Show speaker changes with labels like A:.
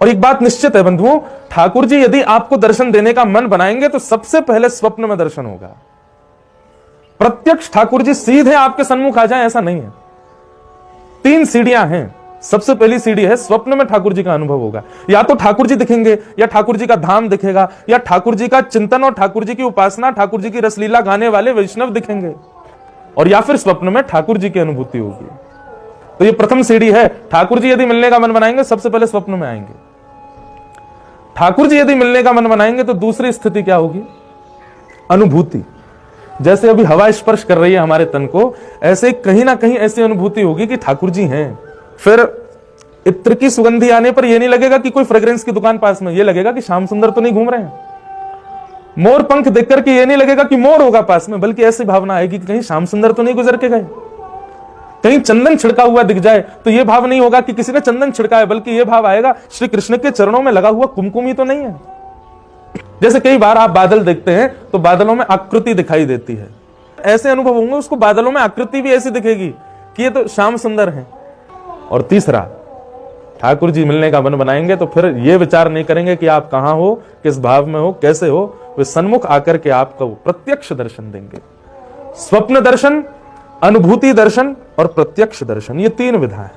A: और एक बात निश्चित है बंधुओं, ठाकुर जी यदि आपको दर्शन देने का मन बनाएंगे तो सबसे पहले स्वप्न में दर्शन होगा। प्रत्यक्ष ठाकुर जी सीधे आपके सन्मुख आ जाए ऐसा नहीं है। 3 सीढ़ियां हैं। सबसे पहली सीढ़ी है स्वप्न में ठाकुर जी का अनुभव होगा। या तो ठाकुर जी दिखेंगे, या ठाकुर जी का धाम दिखेगा, या ठाकुर जी का चिंतन और ठाकुर जी की उपासना, ठाकुर जी की रसलीला गाने वाले वैष्णव दिखेंगे, और या फिर स्वप्न में ठाकुर जी की अनुभूति होगी। तो ये प्रथम सीढ़ी है। ठाकुर जी यदि मिलने का मन बनाएंगे सबसे पहले स्वप्न में आएंगे। ठाकुर जी यदि मिलने का मन बनाएंगे तो दूसरी स्थिति क्या होगी? अनुभूति। जैसे अभी हवा स्पर्श कर रही है हमारे तन को, ऐसे कहीं ना कहीं ऐसी अनुभूति होगी कि ठाकुर जी हैं। फिर इत्र की सुगंधी आने पर यह नहीं लगेगा कि कोई फ्रेग्रेंस की दुकान पास में, यह लगेगा कि श्याम सुंदर तो नहीं घूम रहे हैं। मोर पंख देख करके यह नहीं लगेगा कि मोर होगा पास में, बल्कि ऐसी भावना आएगी कि कहीं श्याम सुंदर तो नहीं गुजर के गए। कहीं चंदन छिड़का हुआ दिख जाए तो यह भाव नहीं होगा कि किसी ने चंदन छिड़का है, बल्कि यह भाव आएगा श्री कृष्ण के चरणों में लगा हुआ कुमकुम ही तो नहीं है। जैसे कई बार आप बादल देखते हैं तो बादलों में आकृति दिखाई देती है, ऐसे अनुभव होंगे उसको बादलों में आकृति भी ऐसी दिखेगी कि ये तो श्याम सुंदर है। और तीसरा, ठाकुर जी मिलने का मन बनाएंगे तो फिर ये विचार नहीं करेंगे कि आप कहां हो, किस भाव में हो, कैसे हो, वे सन्मुख आकर के आपको प्रत्यक्ष दर्शन देंगे। स्वप्न दर्शन, अनुभूति दर्शन और प्रत्यक्ष दर्शन, ये 3 विधा है।